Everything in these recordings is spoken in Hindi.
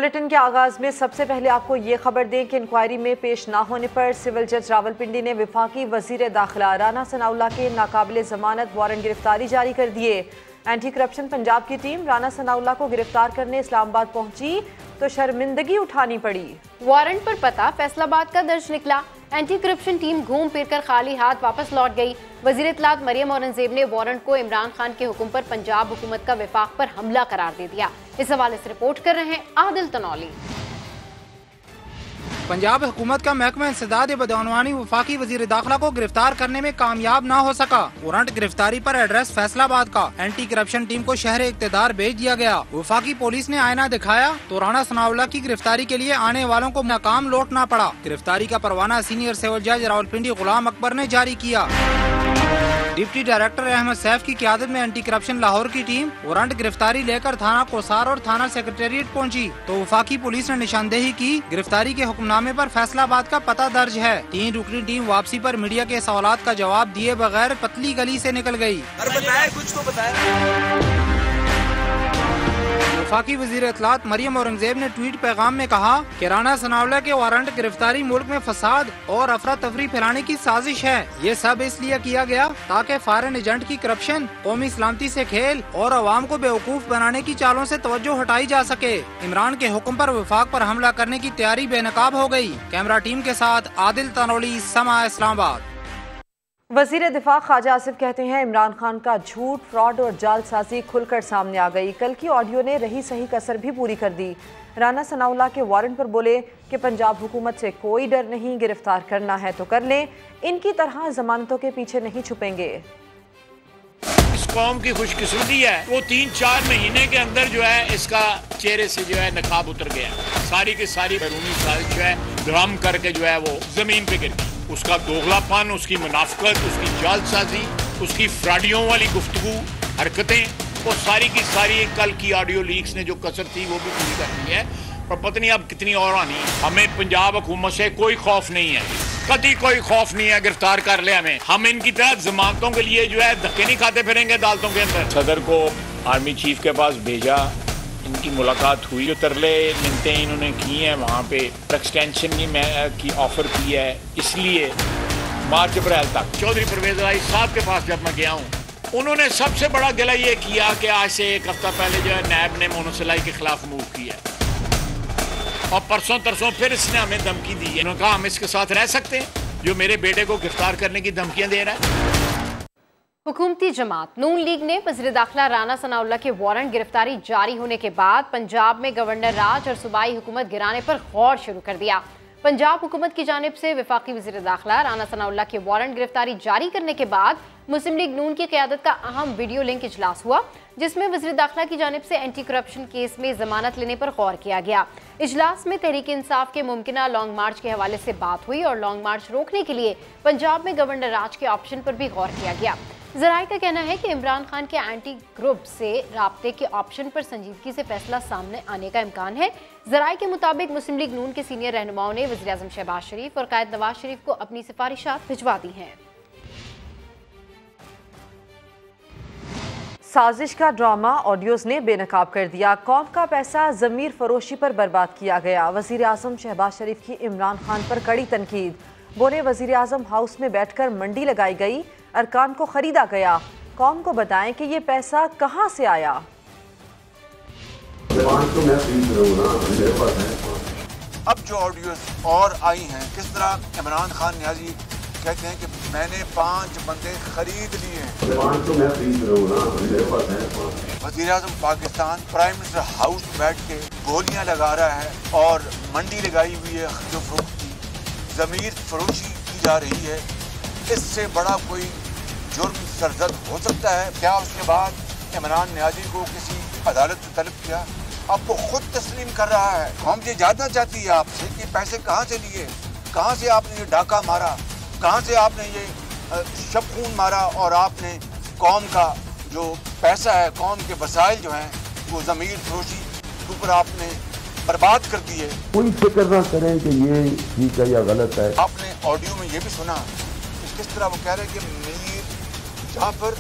बुलेटिन के आगाज में सबसे पहले आपको ये खबर दें कि इंक्वायरी में पेश ना होने पर सिविल जज रावलपिंडी ने वफाकी वजीर दाखिला राना सनाउल्लाह के नाकाबिले जमानत वारंट गिरफ्तारी जारी कर दिए। एंटी करप्शन पंजाब की टीम राना सनाउल्लाह को गिरफ्तार करने इस्लामाबाद पहुंची तो शर्मिंदगी उठानी पड़ी। वारंट पर पता फैसलाबाद का दर्ज निकला। एंटी करप्शन टीम घूम फिर कर खाली हाथ वापस लौट गई। वजीर इत्तलात मरियम औरंगजेब ने वारंट को इमरान खान के हुक्म पर पंजाब हुकूमत का वफाक पर हमला करार दे दिया। इस हवाले से रिपोर्ट कर रहे हैं आदिल तनौली। पंजाब हुकूमत का महकमा इंसदाद बदनवानी वफाकी वजीर दाखिला को गिरफ्तार करने में कामयाब न हो सका। वारंट गिरफ्तारी पर एड्रेस फैसलाबाद का। एंटी करप्शन टीम को शहर इक्तदार भेज दिया गया। वफाकी पुलिस ने आईना दिखाया तो राना सनाउल्लाह की गिरफ्तारी के लिए आने वालों को नाकाम लौटना पड़ा। गिरफ्तारी का परवाना सीनियर सिविल जज रावलपिंडी गुलाम अकबर ने जारी किया। डिप्टी डायरेक्टर अहमद सैफ की क़यादत में एंटी करप्शन लाहौर की टीम वारंट गिरफ्तारी लेकर थाना कोसार और थाना सेक्रेटेरिएट पहुंची तो वफाकी पुलिस ने निशानदेही की। गिरफ्तारी के हुक्मनामे पर फैसलाबाद का पता दर्ज है। 3 रुकनी टीम वापसी पर मीडिया के सवालात का जवाब दिए बगैर पतली गली से निकल गई। कुछ तो बताया। वफाकी वजीर इत्तलात मरियम औरंगजेब ने ट्वीट पैगाम में कहा कि राना सनाउल्लाह के वारंट गिरफ्तारी मुल्क में फसाद और अफरा तफरी फैलाने की साजिश है। ये सब इसलिए किया गया ताकि फॉरेन एजेंट की करप्शन, कौमी सलामती से खेल और अवाम को बेवकूफ बनाने की चालों से तवज्जो हटाई जा सके। इमरान के हुक्म पर वफाक पर हमला करने की तैयारी बेनकाब हो गई। कैमरा टीम के साथ आदिल तनौली, समा इस्लामाबाद। वजीर दिफा ख्वाजा आसिफ कहते हैं इमरान खान का झूठ, फ्रॉड और जालसाजी खुलकर सामने आ गई। कल की ऑडियो ने रही सही कसर भी पूरी कर दी। राना सनाउल्लाह के वारंट पर बोले कि पंजाब हुकूमत से कोई डर नहीं, गिरफ्तार करना है तो कर लें, इनकी तरह जमानतों के पीछे नहीं छुपेंगे। इस कौम की खुशकिस्मती है वो 3-4 महीने के अंदर जो है इसका चेहरे से जो है नकाब उतर गया। सारी की सारी बैरूनी साजिश जो है ड्राम करके जो है वो जमीन पे गिर गई। उसका दोगलापन, उसकी मुनाफिकत, उसकी जालसाजी, उसकी फ्रॉडियों वाली गुफ्तगू, हरकतें, वो सारी की सारी कल की ऑडियो लीक्स ने जो कसर थी वो भी पूरी कर दी है। पर पता नहीं अब कितनी और आनी। हमें पंजाब हुकूमत से कोई खौफ नहीं है, कभी कोई खौफ नहीं है। गिरफ्तार कर ले हमें, हम इनकी तरह जमानतों के लिए जो है धक्के नहीं खाते फिरेंगे अदालतों के अंदर। सदर को आर्मी चीफ के पास भेजा, इनकी मुलाकात हुई, जो तरले मिलते इन्होंने की हैं वहाँ पे एक्सटेंशन की ऑफर की है, इसलिए मार्च अप्रैल तक। चौधरी परवेज राय साहब के पास जब मैं गया हूँ, उन्होंने सबसे बड़ा गिला ये किया कि आज से 1 हफ्ता पहले जो है नैब ने मोनोसिलाई के खिलाफ मूव किया और परसों तरसों फिर इसने हमें धमकी दी है। उन्होंने कहा हम इसके साथ रह सकते हैं जो मेरे बेटे को गिरफ्तार करने की धमकियां दे रहा है। हुकूमती जमात नून लीग ने वज़ीर दाखिला राना सनाउल्लाह के वारंट गिरफ्तारी जारी होने के बाद पंजाब में गवर्नर राज और सूबाई हुकूमत गिराने पर गौर शुरू कर दिया। पंजाब हुकूमत की जानिब से वफाकी वज़ीर दाखिला राना सनाउल्लाह के वारंट गिरफ्तारी जारी करने के बाद मुस्लिम लीग नून की क़यादत का अहम वीडियो लिंक इजलास हुआ, जिसमें वज़ीर दाखिला की जानिब से एंटी करप्शन केस में जमानत लेने पर गौर किया गया। इजलास में तहरीक इंसाफ के मुमकिना लॉन्ग मार्च के हवाले से बात हुई और लॉन्ग मार्च रोकने के लिए पंजाब में गवर्नर राज के ऑप्शन पर भी गौर किया गया। ज़राए का कहना है कि इमरान खान के एंटी ग्रुप से राब्ते के ऑप्शन पर संजीदगी से फैसला सामने आने का इम्कान है। ज़राए के मुताबिक मुस्लिम लीग नून के सीनियर रहनुमाओं ने वज़ीर आज़म शहबाज शरीफ और कायद नवाज शरीफ को अपनी सिफारिशात भिजवा दी हैं। साजिश का ड्रामा ऑडियोज ने बेनकाब कर दिया। कौम का पैसा ज़मीर फरोशी पर बर्बाद किया गया। वज़ीर आज़म शहबाज शरीफ की इमरान खान पर कड़ी तनकीद। बोले वज़ीर आज़म हाउस में बैठकर मंडी लगाई गई, अरकान को खरीदा गया, कौम को बताएं कि ये पैसा कहां से आया। अब जो ऑडियोज और आई हैं, किस तरह इमरान खान न्याजी कहते हैं कि मैंने 5 बंदे खरीद लिए हैं। वज़ीर आज़म पाकिस्तान प्राइम मिनिस्टर हाउस में बैठ के गोलियां लगा रहा है और मंडी लगाई हुई है जो फरोख्त की, ज़मीर फरोशी की जा रही है। इससे बड़ा कोई जुर्म सरजद हो सकता है क्या? उसके बाद इमरान न्याजी को किसी अदालत से तलब किया, अब वो खुद तस्लीम कर रहा है। हम ये जानना चाहती है आपसे कि पैसे कहाँ से लिए, कहाँ से आपने ये डाका मारा, कहाँ से आपने ये शबखून मारा और आपने कौम का जो पैसा है, कौम के वसाइल जो हैं वो ज़मीर फरोशी के ऊपर आपने बर्बाद कर दिए। कोई फिक्र ना करें कि ये ठीक है या गलत है। आपने ऑडियो में ये भी सुना कि किस तरह वो कह रहे हैं कि मीर जाफर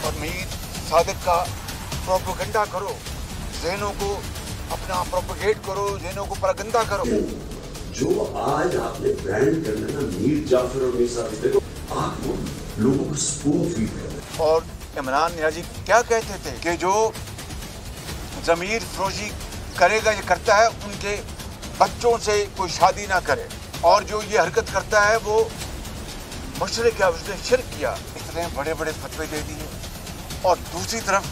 और मीर सादिक का प्रोपेगेंडा करो, ज़हनों को अपना प्रोपेगेट करो, जिन्हों को परगंदा करो। जो आज आपने ब्रांड कर लेना मीर जाफर और मीर साबित, देखो आप लोगों को स्पून फीड कर रहे। और इमरान नियाजी क्या कहते थे कि जो ज़मीर फरोशी करेगा, ये करता है, उनके बच्चों से कोई शादी ना करे, और जो ये हरकत करता है वो मुशरिक है, उसने शिर्क किया। इतने बड़े बड़े फतवे दे दिए। और दूसरी तरफ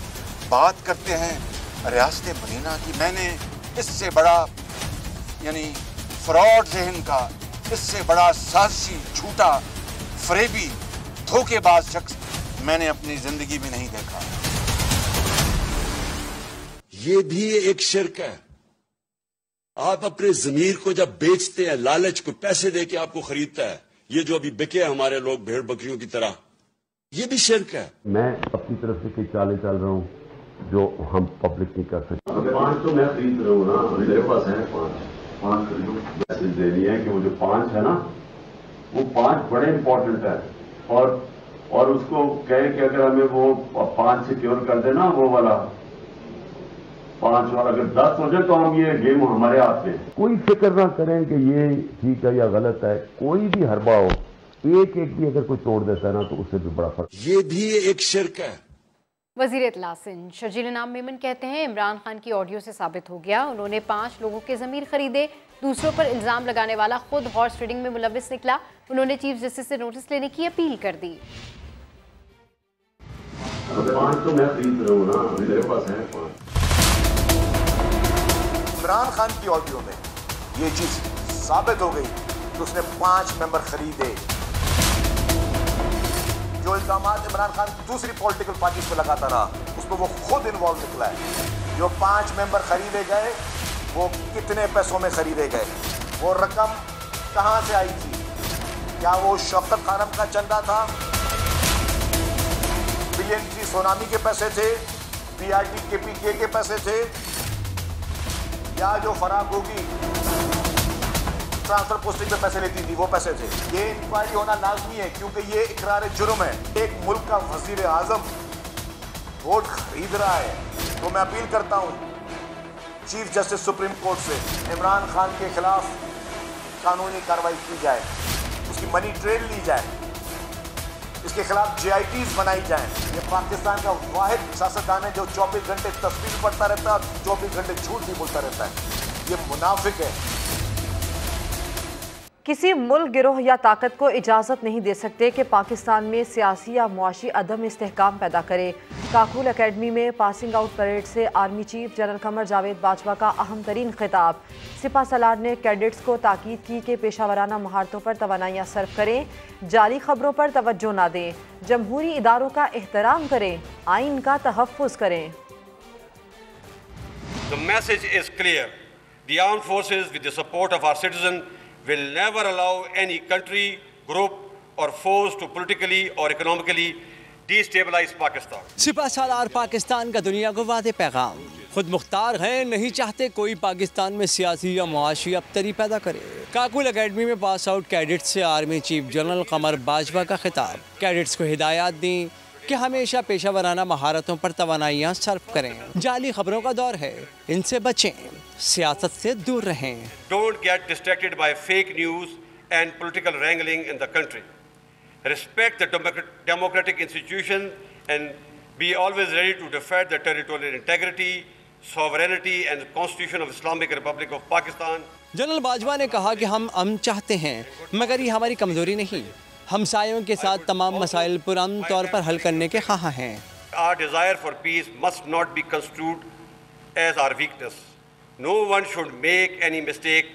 बात करते हैं रियासत मदीना की। मैंने इससे बड़ा यानी फ्रॉड ज़हन का, इससे बड़ा साजिशी, झूठा, फरेबी, धोखेबाज शख्स मैंने अपनी जिंदगी में नहीं देखा। ये भी एक शिर्क है। आप अपने ज़मीर को जब बेचते हैं, लालच को पैसे देके आपको खरीदता है, ये जो अभी बिके हमारे लोग भेड़ बकरियों की तरह, ये भी शिर्क है। मैं अपनी तरफ से कई चालें चल रहा हूँ जो हम पब्लिक नहीं कर सकते। 5 तो मैं खरीद रहा हूँ ना, मेरे पास है 5 खरीदो। मैसेज देनी है कि वो जो 5 है ना, वो 5 बड़े इंपॉर्टेंट है, और उसको कहे कि अगर हमें वो 5 सिक्योर कर देना, वो वाला 5 और अगर 10 हो जाए तो हम ये गेम हमारे हाथ में। कोई फिक्र ना करें कि ये ठीक है या गलत है, कोई भी हरबा हो, एक भी अगर कोई तोड़ देता है ना तो उससे भी बड़ा फर्क। ये भी एक शिर्क है। वज़ीर इत्तला सिंध शर्जील इनाम मेमन कहते हैं इमरान खान की ऑडियो से साबित हो गया, उन्होंने 5 लोगों के ज़मीर खरीदे। दूसरों पर इल्ज़ाम लगाने वाला खुद हॉर्स ट्रेडिंग में मुलविस निकला। उन्होंने चीफ जस्टिस से नोटिस लेने की अपील कर दी। 5 तो मैं खरीद रहा हूँ ना, मेरे पास है 5। इमरान खान की ऑडियो में ये चीज साबित हो गई कि उसने 5 मेंबर खरीदे। जो इल्जाम इमरान खान दूसरी पॉलिटिकल पार्टी पे लगाता रहा, उसमें वो खुद इन्वॉल्व निकला है। जो 5 मेंबर खरीदे गए, वो कितने पैसों में खरीदे गए, वो रकम कहां से आई थी, क्या वो शौकत खानम का चंदा था, PNG सोनामी के पैसे थे, PRT KPK के पैसे थे, या जो फराग होगी ट्रांसफर पोस्टिंग पे पैसे लेती थी वो पैसे थे। ये इंक्वायरी होना लाजमी है, क्योंकि ये इकरार जुर्म है। एक मुल्क का वजीर आजम वोट खरीद रहा है। तो मैं अपील करता हूँ चीफ जस्टिस सुप्रीम कोर्ट से, इमरान खान के खिलाफ कानूनी कार्रवाई की जाए, उसकी मनी ट्रेल ली जाए, इसके खिलाफ JITs बनाई जाए। ये पाकिस्तान का वाहिद सियासतदान है जो 24 घंटे तस्वीर पढ़ता रहता है, 24 घंटे झूठ भी बोलता रहता है। ये मुनाफिक है। किसी मुल्क, गिरोह या ताकत को इजाज़त नहीं दे सकते कि पाकिस्तान में सियासी या मुआशी अदम इस्तेहकाम पैदा करे। काकुल अकेडमी में पासिंग आउट परेड से army chief general Qamar Javed Bajwa का अहम तरीन खिताब। सिपा सलार ने कैडेट्स को ताकीद की कि पेशावराना महारतों पर तवानाइयाँ सर्व करें, जाली खबरों पर तवज्जो ना दें, जमहूरी इदारों का एहतराम करें, आइन का तहफ़्फ़ुज़ करें। The message is clear. The armed forces, with the support of our citizens, will never allow any country, group or force to politically or economically destabilize Pakistan. सिपा सालार पाकिस्तान का दुनिया को वादे पैगाम, खुद मुख्तार हैं, नहीं चाहते कोई पाकिस्तान में सियासी या मुआशी अबतरी पैदा करे। काकुल अकेडमी में पास आउट कैडेट्स से आर्मी चीफ जनरल कमर बाजवा का खिताब। कैडेट्स को हिदायत दी कि हमेशा पेशावराना महारतों पर तवानाइयाँ सर्व करें, जाली खबरों का दौर है, इनसे बचें, सियासत से दूर रहें। Don't get distracted by fake news and political wrangling in the country. Respect the democratic institutions and be always ready to defend the territorial integrity, sovereignty and Constitution of Islamic Republic of Pakistan. General Bajwa ने कहा कि हम अमन चाहते हैं, मगर ये हमारी कमजोरी नहीं। हमसायों के साथ तमाम मसाइल पुरअमन तौर पर हल करने के ख़्वाह हैं। Our desire for peace must not be construed as our weakness. No one should make any mistake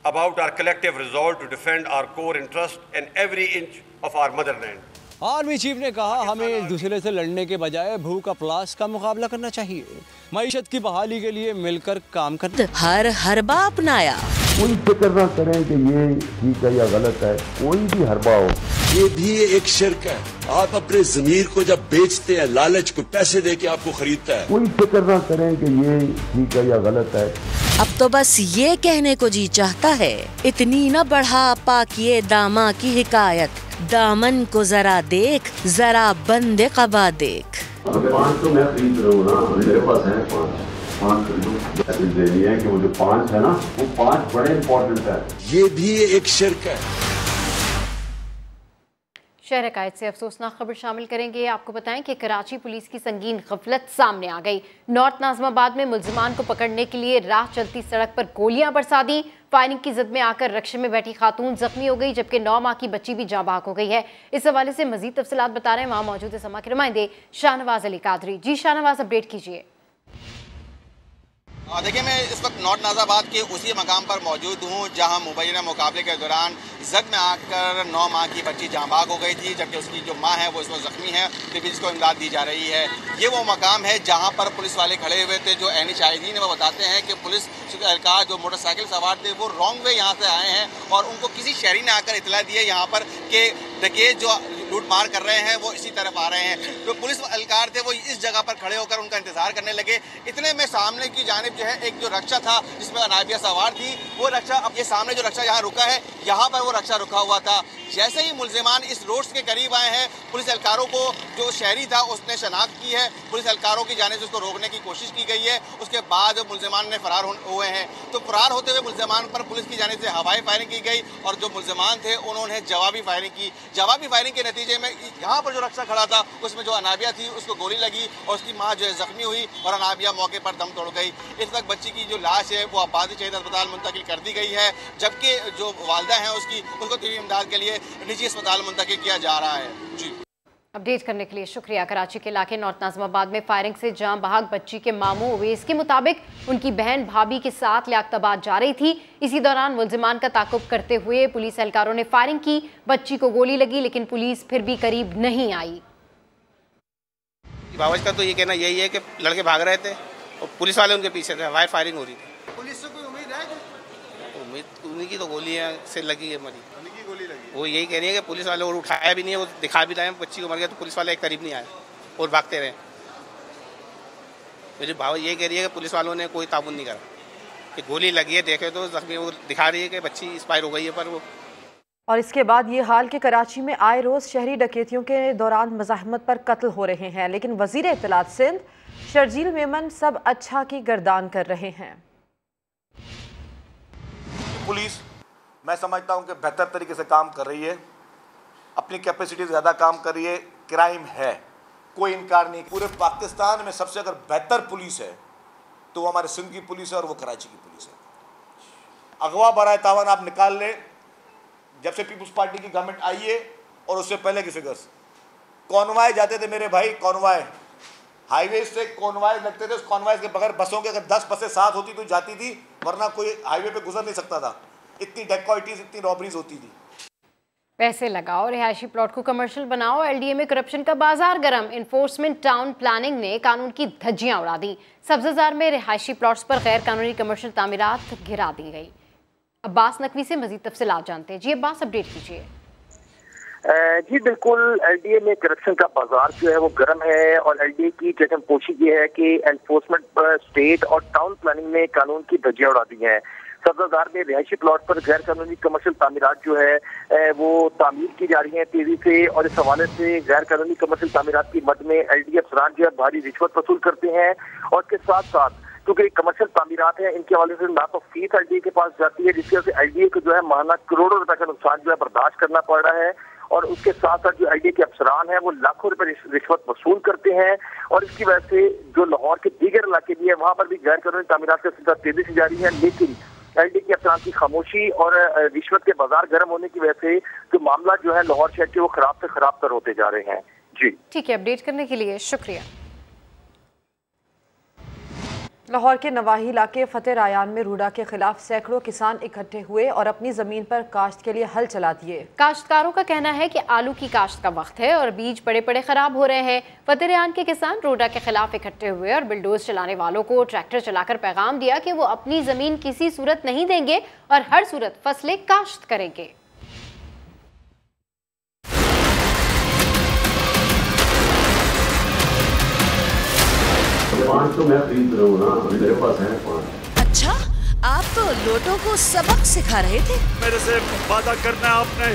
about our collective resolve to defend our core interest and every inch of our motherland. Army chief ने कहा हमें एक दूसरे से लड़ने के बजाय भूख अफलास का मुकाबला करना चाहिए, मईशत की बहाली के लिए मिलकर काम करना। हर हरबा अपनाया। कोई फिक्र ना करें कि ये ठीक है या गलत है, कोई भी हरबा हो, ये भी एक शिर्क है। आप अपने ज़मीर को जब बेचते हैं, लालच को पैसे देके आपको खरीदता है। कोई फिक्र ना करें कि ये ठीक है या गलत है। अब तो बस ये कहने को जी चाहता है, इतनी न बढ़ा पाकिए दामा की हिकायत, दामन को जरा देख, जरा बंदे कबा देख। 5 तो मैं खरीद रहा हूँ ना, मेरे पास है 5। 5 खरीदो। मैसेज देनी है कि वो जो 5 है ना, वो 5 बड़े इंपॉर्टेंट है। ये भी एक शिर्क है। शहर अकायद से अफसोसनाक खबर शामिल करेंगे। आपको बताएं कि कराची पुलिस की संगीन गफलत सामने आ गई। नॉर्थ नाज़िमाबाद में मुल्जिमान को पकड़ने के लिए राह चलती सड़क पर गोलियां बरसा दी। फायरिंग की जद में आकर रक्शे में बैठी खातून जख्मी हो गई, जबकि 9 माह की बच्ची भी जाँ बहक हो गई है। इस हवाले से मजीद तफसीलात बता रहे हैं वहाँ मौजूद है समा के नुमाइंदे शाहनवाज अली कादरी। जी शाहनवाज, अपडेट कीजिए। देखिए, मैं इस वक्त नॉर्थ नाज़िमाबाद के उसी मकाम पर मौजूद हूँ जहाँ मुबैना मुकाबले के दौरान जद में आकर 9 माह की बच्ची जाँ बहक हो गई थी, जबकि उसकी जो माँ है वो इस वक्त ज़ख्मी है, तो जिसको इमदाद दी जा रही है। ये वो मकाम है जहाँ पर पुलिस वाले खड़े हुए थे। जो ऐनी शाहिदीन है वो बताते हैं कि पुलिस का जो मोटरसाइकिल सवार थे वो रॉन्ग वे यहाँ से आए हैं और उनको किसी शहरी ने आकर इतला दी है यहाँ पर कि डकैत जो लूट मार कर रहे हैं वो इसी तरफ आ रहे हैं। तो पुलिस एहलकार थे वो इस जगह पर खड़े होकर उनका इंतजार करने लगे। इतने में सामने की जानिब जो है एक जो रक्षा था जिसमें अनाबिया सवार थी, वो रक्षा, अब ये सामने जो रक्षा यहाँ रुका है, यहाँ पर वो रक्षा रुका हुआ था। जैसे ही मुल्जिमान इस रोड के करीब आए हैं, पुलिस एहलकारों को जो शहरी था उसने शनाख्त की है। पुलिस एहलकारों की जानिब से उसको रोकने की कोशिश की गई है। उसके बाद मुल्जिमान ने फरार हुए हैं। तो फरार होते हुए मुल्जिमान पर पुलिस की जानिब से हवाई फायरिंग की गई और जो मुल्जिमान थे उन्होंने जवाबी फायरिंग की। जवाबी फायरिंग के नतीजे में यहाँ पर जो रक्षा खड़ा था उसमें जो अनाबिया थी उसको गोली लगी और उसकी माँ जो है जख्मी हुई और अनाबिया मौके पर दम तोड़ गई। इस वक्त बच्ची की जो लाश है वो आबादी शहीद अस्पताल मुंतकिल कर दी गई है, जबकि जो वालिदा है उसको तबी इमदाद के लिए निजी अस्पताल मुंतकिल किया जा रहा है। जी, अपडेट करने के लिए शुक्रिया। कराची के इलाके नॉर्थ नाज़िमाबाद में फायरिंग से जाँ बहक बच्ची के मामू अवैस के मुताबिक उनकी बहन भाभी के साथ लियाकताबाद जा रही थी। इसी दौरान मुल्जिमान का ताक़ुब करते हुए पुलिस एहलकारों ने फायरिंग की। बच्ची को गोली लगी लेकिन पुलिस फिर भी करीब नहीं आई। बावज का तो ये कहना यही है कि लड़के भाग रहे थे और पुलिस वाले उनके पीछे थे, हवाई फायरिंग हो रही थी। पुलिस से कोई उम्मीद है? उम्मीद उन्हीं की तो गोलियां से लगी है, मरी गोली लगी। वो यही कह रही है कि पुलिस वाले और उठाया भी नहीं है, वो दिखा भी रहे हैं बच्ची को मर गया, तो पुलिस वाले एक करीब नहीं आए और भागते रहे। मेरी भाव ये कह रही है कि पुलिस वालों ने कोई ताबुन नहीं करा कि गोली लगी है, देखे तो जख्मी वो दिखा रही है कि बच्ची एक्सपायर हो गई है। पर वो और इसके बाद ये हाल कि कराची में आए रोज़ शहरी डकैतियों के दौरान मज़ाहमत पर कत्ल हो रहे हैं, लेकिन वज़ीर इत्तलात सिंध शर्जील मेमन सब अच्छा की गर्दान कर रहे हैं। पुलिस मैं समझता हूं कि बेहतर तरीके से काम कर रही है, अपनी कैपेसिटी ज़्यादा काम कर रही है। क्राइम है, कोई इनकार नहीं। पूरे पाकिस्तान में सबसे अगर बेहतर पुलिस है तो वो हमारे सिंध की पुलिस है और वो कराची की पुलिस है। अगवा बराए तावन आप निकाल ले, जब से पीपुल्स पार्टी की गवर्नमेंट आई है और उससे पहले की फिगर्स, कॉन्वाय जाते थे मेरे भाई, कॉन्वाय हाईवे से कॉन्वाय लगते थे। उस कॉन्वाय के बगैर बसों के अगर 10 बसें साथ होती तो जाती थी, वरना कोई हाईवे पे गुजर नहीं सकता था। इतनी डेकॉइटीज, इतनी रॉबरीज होती थी। पैसे लगाओ, रिहायशी प्लॉट को कमर्शियल बनाओ, एलडीए में करप्शन का बाजार गर्म। इन्फोर्समेंट टाउन प्लानिंग ने कानून की धज्जियां उड़ा दी। सब्ज़ाजार में रिहायशी प्लॉट्स पर गैर कानूनी कमर्शियल तामीरात गिरा दी गई। अब्बास नकवी से मजीद तफसीलात जानते हैं। जी अब्बास, अपडेट कीजिए। जी बिल्कुल, एलडीए में करप्शन का बाजार जो है वो गर्म है और एलडीए की चचमपोशी ये है कि एनफोर्समेंट पर स्टेट और टाउन प्लानिंग ने कानून की धज्जियां उड़ा दी हैं। सब्ज़ाजार में रिहायशी प्लॉट पर गैर कानूनी कमर्शियल तामीरात जो है वो तामीर की जा रही है तेजी से, और इस हवाले से गैर कानूनी कमर्शियल तामीरात की मद में एलडीए अफसरान जो है भारी रिश्वत वसूल करते हैं। और इसके साथ साथ क्योंकि कमर्शियल तामीरात हैं, इनके हवाले से ना तो फीस एलडीए के पास जाती है, जिसकी वजह से एलडीए को जो है माहाना करोड़ों रुपए का नुकसान जो है बर्दाश्त करना पड़ रहा है। और उसके साथ साथ जो एलडीए के अफसरान हैं वो लाखों रुपए रिश्वत वसूल करते हैं। और इसकी वजह से जो लाहौर के दीगर इलाके भी है वहां पर भी गैर कानूनी तामीरात का सिलसिला तेजी से जारी है। लेकिन एलडीए के अफसरान की खामोशी और रिश्वत के बाजार गर्म होने की वजह से जो मामला जो है लाहौर शहर के वो खराब से खराब तर होते जा रहे हैं। जी ठीक है, अपडेट करने के लिए शुक्रिया। लाहौर के नवाही इलाके फतेह रायान में रूडा के खिलाफ सैकड़ों किसान इकट्ठे हुए और अपनी जमीन पर काश्त के लिए हल चला दिए। काश्तकारों का कहना है कि आलू की काश्त का वक्त है और बीज बड़े बड़े खराब हो रहे हैं। फतेह रायान के किसान रूडा के खिलाफ इकट्ठे हुए और बिल्डोज चलाने वालों को ट्रैक्टर चलाकर पैगाम दिया कि वो अपनी जमीन किसी सूरत नहीं देंगे और हर सूरत फसलें काश्त करेंगे। पाँच तो मैं खरीद रहा हूँ ना, मेरे पास है 5। अच्छा, आप तो लोटों को सबक सिखा रहे थे। मेरे से वादा करना है आपने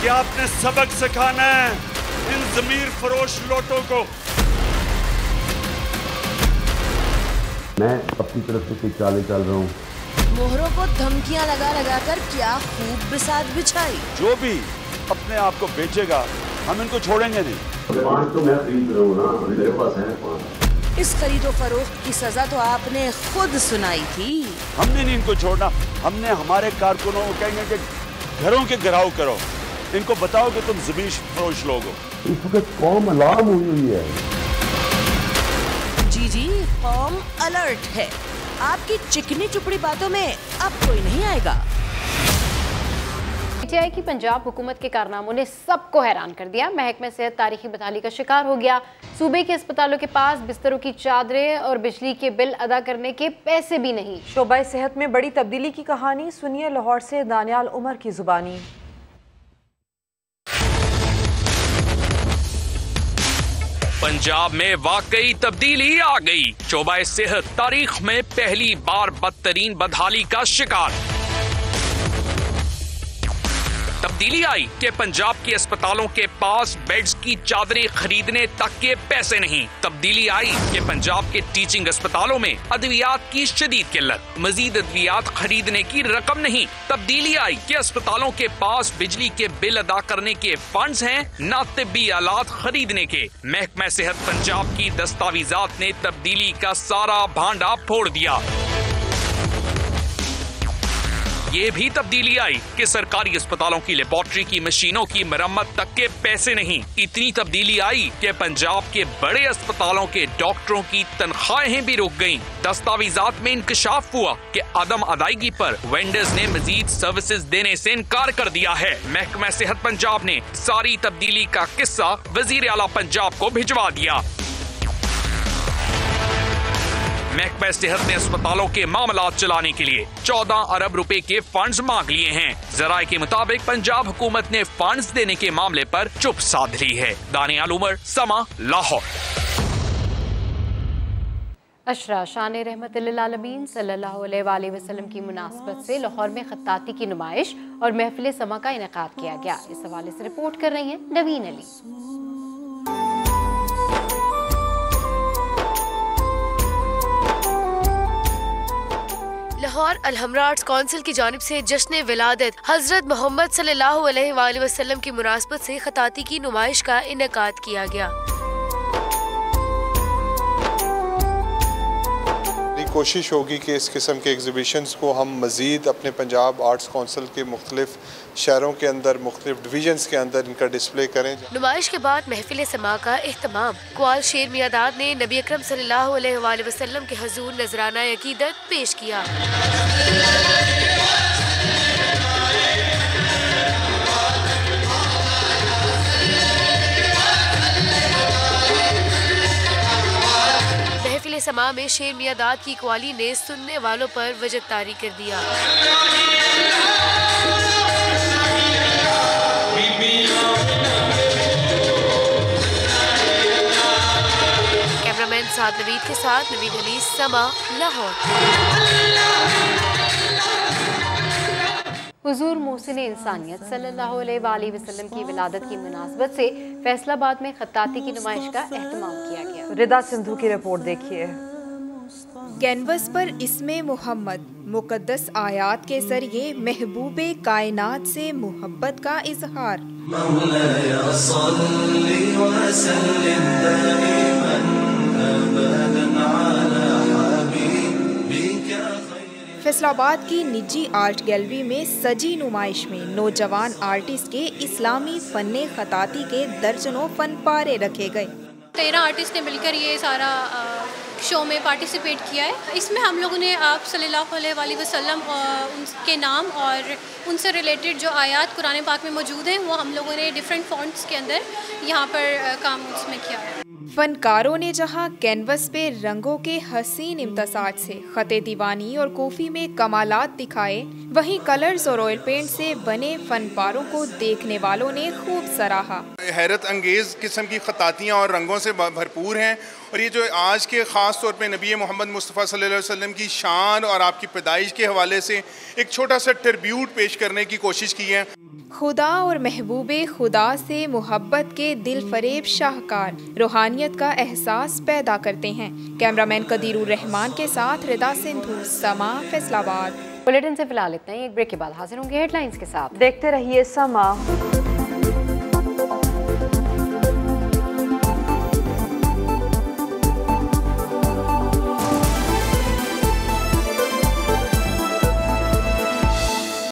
कि आपने सबक सिखाना है इन जमीर फरोश लोटों को। मैं अपनी तरफ से कोई चालें चल रहा हूँ। मोहरों को धमकियां लगा लगा कर क्या खूब बिसात बिछाई। जो भी अपने आप को बेचेगा हम इनको छोड़ेंगे नहीं। 5 तो मैं खरीद रहा हूँ ना, मेरे पास है 5। इस खरीदो फरोख्त की सजा तो आपने खुद सुनाई थी। हमने नहीं इनको छोड़ना। हमने हमारे कारकुनों को कहेंगे कि घरों के घेराव करो, इनको बताओ कि तुम ज़मीन फरोश लोग हो। इस वक्त कौम अलार्म हुई है। जी जी, कौम अलर्ट है। आपकी चिकनी चुपड़ी बातों में अब कोई नहीं आएगा। पीटीआई की पंजाब हुकूमत के कारनामों ने सबको हैरान कर दिया। महकमा सेहत तारीखी बदहाली का शिकार हो गया। सूबे के अस्पतालों के पास बिस्तरों की चादरें और बिजली के बिल अदा करने के पैसे भी नहीं। शोबा सेहत में बड़ी तब्दीली की कहानी सुनिए लाहौर से दानियाल उमर की जुबानी। पंजाब में वाकई तब्दीली आ गई। शोबा सेहत तारीख में पहली बार बदतरीन बदहाली का शिकार। तब्दीली आई कि पंजाब के अस्पतालों के पास बेड्स की चादरें खरीदने तक के पैसे नहीं। तब्दीली आई कि पंजाब के टीचिंग अस्पतालों में अद्वियात की शदीद किल्लत, मजीद अद्वियात खरीदने की रकम नहीं। तब्दीली आई कि अस्पतालों के पास बिजली के बिल अदा करने के फंड्स हैं, न तिब्बी आलात खरीदने के। महकमा सेहत पंजाब की दस्तावेजात ने तब्दीली का सारा भांडा फोड़ दिया। ये भी तब्दीली आई कि सरकारी अस्पतालों की लेबोरेटरी की मशीनों की मरम्मत तक के पैसे नहीं। इतनी तब्दीली आई कि पंजाब के बड़े अस्पतालों के डॉक्टरों की तनख्वाहें भी रुक गईं। दस्तावेजात में इंकशाफ हुआ कि अदम अदायगी पर वेंडर्स ने मजीद सर्विसेज देने से इनकार कर दिया है। महकमा सेहत पंजाब ने सारी तब्दीली का किस्सा वजीर आला पंजाब को भिजवा दिया। महकमा सेहत ने अस्पतालों के मामलात चलाने के लिए 14 अरब रुपए के फंड्स मांग लिए हैं। जराये के मुताबिक पंजाब हुकूमत ने फंड्स देने के मामले पर चुप साध ली है। दानियाल उमर, समा, लाहौर। अशरा शान रहमतुल्लिल आलमीन सल्लल्लाहु अलैहि वसल्लम की मुनासबत से लाहौर में खत्ताती की नुमाइश और महफिल समा का इनेकाद किया गया। इस हवाले से रिपोर्ट कर रही हैं नवीन अली। लाहौर अलहमरा आर्ट्स काउंसिल की जानिब से जश्न विलादत हजरत मोहम्मद सल्लल्लाहु अलैहि वसल्लम की मुनासबत से खताती की नुमाइश का इनेकाद किया गया। कोशिश होगी कि इस किस्म के एग्ज़िबिशंस को हम मज़ीद अपने पंजाब आर्ट्स काउंसिल के मुख्तलिफ शहरों के अंदर, मुख्तलिफ डिवीजन्स के अंदर इनका डिस्प्ले करें। नुमाइश के बाद महफिल समा का एहतमाम कुआल शेर मियादाद ने नबी अकरम सल्लल्लाहु अलैहि वसल्लम के हुजूर नजराना अकीदत पेश किया। समा में शेर मियादाद की कवाली ने सुनने वालों पर वजह तारी कर दिया। कैमरामैन साद नवीद के साथ नवीन अली, समा, लाहौर। हुजूर मोहसिन इंसानियत सल्लल्लाहु अलैहि वसल्लम की विलादत की मुनासबत से फैसलाबाद में खत्ताती की नुमाइश का एहतमाम किया गया। रिदा सिंधु की रिपोर्ट देखिए। कैनवस पर इस्मे मोहम्मद मुकद्दस आयात के जरिए महबूबे कायनात से मोहब्बत का इजहार। फैसलाबाद की निजी आर्ट गैलरी में सजी नुमाइश में नौजवान आर्टिस्ट के इस्लामी फन्ने खताती के दर्जनों फन पारे रखे गए। 13 आर्टिस्ट ने मिलकर ये सारा शो में पार्टिसिपेट किया है। इसमें हम लोगों ने आप सल्लल्लाहु अलैहि वसल्लम उनके नाम और उनसे रिलेटेड जो आयात कुरान पाक में मौजूद हैं वो हम लोगों ने डिफरेंट फॉन्ट्स के अंदर यहाँ पर काम उसमें किया है। फनकारों ने जहां कैनवस पे रंगों के हसीन इम्तसाज से खते दीवानी और कोफी में कमालात दिखाए, वहीं कलर्स और ऑयल पेंट से बने फनपारों को देखने वालों ने खूब सराहा। हैरत अंगेज किस्म की खतातियाँ और रंगों से भरपूर हैं और ये जो आज के ख़ास तौर पे नबी मोहम्मद मुस्तफ़ा सल्लल्लाहु अलैहि वसल्लम की शान और आपकी पैदाइश के हवाले से एक छोटा सा ट्रिब्यूट पेश करने की कोशिश की है। खुदा और महबूबे खुदा से मोहब्बत के दिल फरेब शाहकार रूहानियत का एहसास पैदा करते हैं। कैमरामैन कदीरुर रहमान के साथ रिदा सिंधु, समा, फैसलाबाद। बुलेटिन से फिलहाल इतना ही। एक ब्रेक के बाद हाजिर होंगे हेडलाइंस के साथ। देखते रहिए समा।